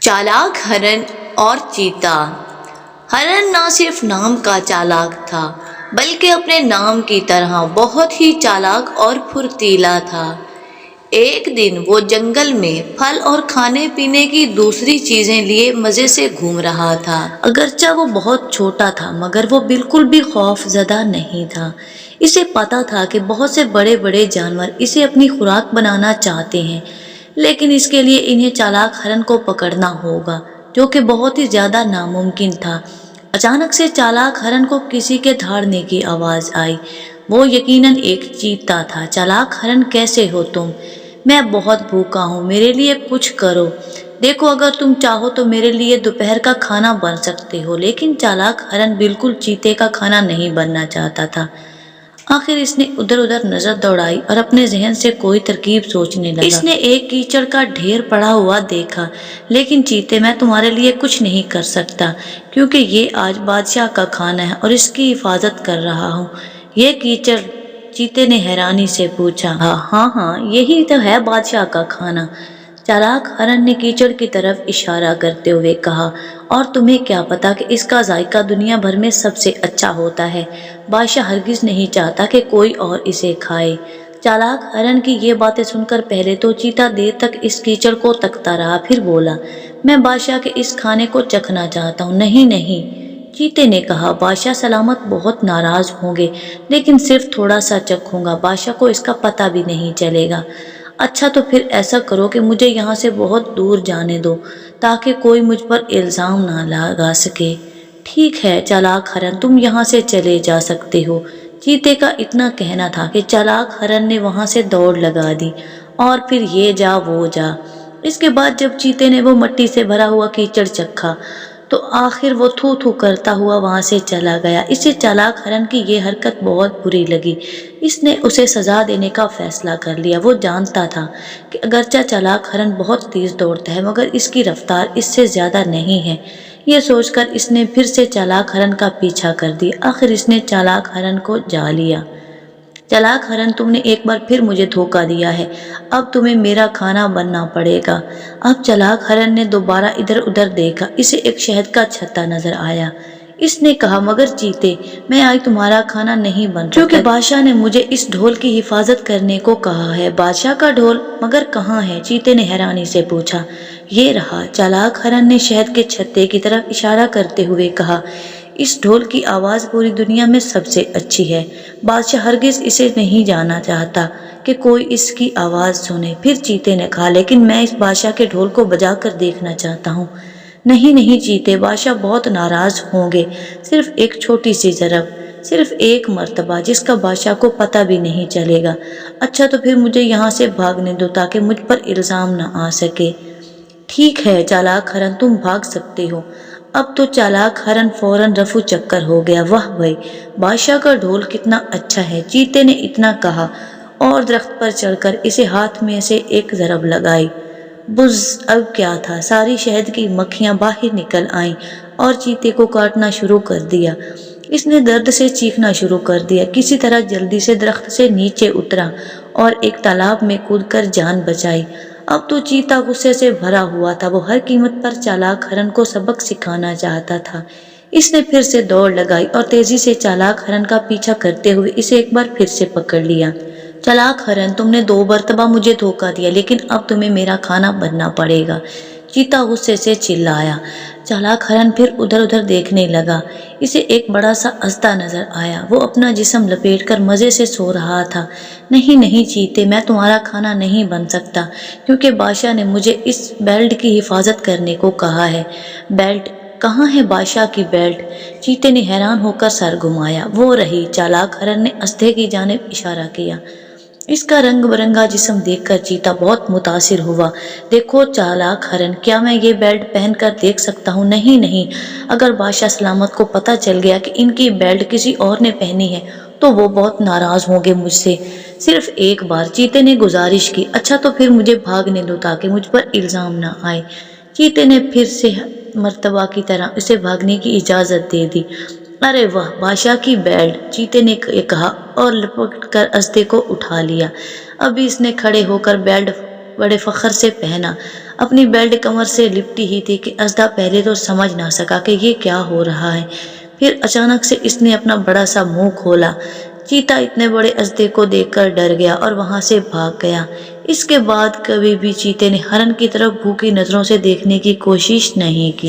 چالاک ہرن اور چیتا۔ ہرن نہ صرف نام کا چالاک تھا بلکہ اپنے نام کی طرح بہت ہی چالاک اور پھرتیلا تھا۔ ایک دن وہ جنگل میں پھل اور کھانے پینے کی دوسری چیزیں لیے مزے سے گھوم رہا تھا۔ اگرچہ وہ بہت چھوٹا تھا مگر وہ بالکل بھی خوف زدہ نہیں تھا۔ اسے پتا تھا کہ بہت سے بڑے بڑے جانور اسے اپنی خوراک بنانا چاہتے ہیں، لیکن اس کے لیے انہیں چالاک ہرن کو پکڑنا ہوگا، جو کہ بہت ہی زیادہ ناممکن تھا۔ اچانک سے چالاک ہرن کو کسی کے دھاڑنے کی آواز آئی۔ وہ یقیناً ایک چیتا تھا۔ چالاک ہرن، کیسے ہو تم؟ میں بہت بھوکا ہوں، میرے لیے کچھ کرو۔ دیکھو، اگر تم چاہو تو میرے لیے دوپہر کا کھانا بن سکتے ہو۔ لیکن چالاک ہرن بالکل چیتے کا کھانا نہیں بننا چاہتا تھا۔ آخر اس نے ادھر ادھر نظر دوڑائی اور اپنے ذہن سے کوئی ترکیب سوچنے لگا۔ اس نے ایک کیچڑ کا ڈھیر پڑا ہوا دیکھا۔ لیکن چیتے، میں تمہارے لیے کچھ نہیں کر سکتا کیونکہ یہ آج بادشاہ کا کھانا ہے اور اس کی حفاظت کر رہا ہوں۔ یہ کیچڑ؟ چیتے نے حیرانی سے پوچھا۔ ہاں، یہی تو ہے بادشاہ کا کھانا، چالاک ہرن نے کیچڑ کی طرف اشارہ کرتے ہوئے کہا۔ اور تمہیں کیا پتا کہ اس کا ذائقہ دنیا بھر میں سب سے اچھا ہوتا ہے۔ بادشاہ ہرگز نہیں چاہتا کہ کوئی اور اسے کھائے۔ چالاک ہرن کی یہ باتیں سن کر پہلے تو چیتا دیر تک اس کیچڑ کو تکتا رہا، پھر بولا، میں بادشاہ کے اس کھانے کو چکھنا چاہتا ہوں۔ نہیں، چیتے نے کہا، بادشاہ سلامت بہت ناراض ہوں گے، لیکن صرف تھوڑا سا چکھوں گا، بادشاہ کو اس کا پتہ بھی نہیں چلے گا۔ اچھا تو پھر ایسا کرو کہ مجھے یہاں سے بہت دور جانے دو تاکہ کوئی مجھ پر الزام نہ لگا سکے۔ ٹھیک ہے چالاک ہرن، تم یہاں سے چلے جا سکتے ہو۔ چیتے کا اتنا کہنا تھا کہ چالاک ہرن نے وہاں سے دوڑ لگا دی اور پھر یہ جا وہ جا۔ اس کے بعد جب چیتے نے وہ مٹی سے بھرا ہوا کیچڑ چکھا تو آخر وہ تھو تھو کرتا ہوا وہاں سے چلا گیا۔ اسے چالاک ہرن کی یہ حرکت بہت بری لگی۔ اس نے اسے سزا دینے کا فیصلہ کر لیا۔ وہ جانتا تھا کہ اگرچہ چالاک ہرن بہت تیز دوڑتا ہے مگر اس کی رفتار اس سے زیادہ نہیں ہے۔ یہ سوچ کر اس نے پھر سے چالاک ہرن کا پیچھا کر دیا۔ آخر اس نے چالاک ہرن کو جا لیا۔ چالاک ہرن، تم نے ایک بار پھر مجھے دھوکہ دیا ہے، اب تمہیں میرا کھانا بننا پڑے گا۔ اب چالاک ہرن نے دوبارہ ادھر ادھر دیکھا۔ اسے ایک شہد کا چھتا نظر آیا۔ اس نے کہا، مگر چیتے، میں آج تمہارا کھانا نہیں بن سکتا کیونکہ بادشاہ نے مجھے اس ڈھول کی حفاظت کرنے کو کہا ہے۔ بادشاہ کا ڈھول؟ مگر کہاں ہے؟ چیتے نے حیرانی سے پوچھا۔ یہ رہا، چالاک ہرن نے شہد کے چھتے کی طرف اشارہ کرتے ہوئے کہا۔ اس ڈھول کی آواز پوری دنیا میں سب سے اچھی ہے۔ بادشاہ ہرگز اسے نہیں جانا چاہتا کہ کوئی اس کی آواز سنے۔ پھر چیتے نے کہا، لیکن میں اس بادشاہ کے ڈھول کو بجا کر دیکھنا چاہتا ہوں۔ نہیں چیتے، بادشاہ بہت ناراض ہوں گے۔ صرف ایک چھوٹی سی ضرب، صرف ایک مرتبہ جس کا بادشاہ کو پتہ بھی نہیں چلے گا۔ اچھا تو پھر مجھے یہاں سے بھاگنے دو تاکہ مجھ پر الزام نہ آ سکے۔ ٹھیک ہے چالاک ہرن، تم بھاگ سکتے ہو۔ اب تو چالاک ہرن فوراً رفو چکر ہو گیا۔ واہ بھائی، بادشاہ کا ڈھول کتنا اچھا ہے۔ چیتے نے اتنا کہا اور درخت پر چڑھ کر اسے ہاتھ میں سے ایک ضرب لگائی۔ بز! اب کیا تھا، ساری شہد کی مکھیاں باہر نکل آئیں اور چیتے کو کاٹنا شروع کر دیا۔ اس نے درد سے چیخنا شروع کر دیا۔ کسی طرح جلدی سے درخت سے نیچے اترا اور ایک تالاب میں کود کر جان بچائی۔ اب تو چیتا غصے سے بھرا ہوا تھا۔ وہ ہر قیمت پر چالاک ہرن کو سبق سکھانا چاہتا تھا۔ اس نے پھر سے دوڑ لگائی اور تیزی سے چالاک ہرن کا پیچھا کرتے ہوئے اسے ایک بار پھر سے پکڑ لیا۔ چالاک ہرن، تم نے 2 مرتبہ مجھے دھوکہ دیا، لیکن اب تمہیں میرا کھانا بننا پڑے گا۔ چیتا غصے سے چلایا۔ چالاک ہرن پھر ادھر ادھر دیکھنے لگا۔ اسے ایک بڑا سا اسدا نظر آیا۔ وہ اپنا جسم لپیٹ کر مزے سے سو رہا تھا۔ نہیں چیتے، میں تمہارا کھانا نہیں بن سکتا کیونکہ بادشاہ نے مجھے اس بیلٹ کی حفاظت کرنے کو کہا ہے۔ بیلٹ؟ کہاں ہے بادشاہ کی بیلٹ؟ چیتے نے حیران ہو کر سر گھمایا۔ وہ رہی۔ چالاک ہرن نے اسدے کی جانب اشارہ کیا۔ اس کا رنگ برنگا جسم دیکھ کر چیتا بہت متاثر ہوا۔ دیکھو چالاک ہرن، کیا میں یہ بیلٹ پہن کر دیکھ سکتا ہوں؟ نہیں، اگر بادشاہ سلامت کو پتہ چل گیا کہ ان کی بیلٹ کسی اور نے پہنی ہے تو وہ بہت ناراض ہوں گے مجھ سے۔ صرف ایک بار، چیتے نے گزارش کی۔ اچھا تو پھر مجھے بھاگنے دو تاکہ مجھ پر الزام نہ آئے۔ چیتے نے پھر سے مرتبہ کی طرح اسے بھاگنے کی اجازت دے دی۔ ارے واہ، بادشاہ کی بیلٹ! چیتے نے کہا اور لپٹ کر اسدے کو اٹھا لیا۔ ابھی اس نے کھڑے ہو کر بیلٹ بڑے فخر سے پہنا۔ اپنی بیلٹ کمر سے لپٹی ہی تھی کہ اژدھا پہلے تو سمجھ نہ سکا کہ یہ کیا ہو رہا ہے، پھر اچانک سے اس نے اپنا بڑا سا منہ کھولا۔ چیتا اتنے بڑے اژدھے کو دیکھ کر ڈر گیا اور وہاں سے بھاگ گیا۔ اس کے بعد کبھی بھی چیتے نے ہرن کی طرف بھوکی نظروں سے دیکھنے کی کوشش نہیں کی۔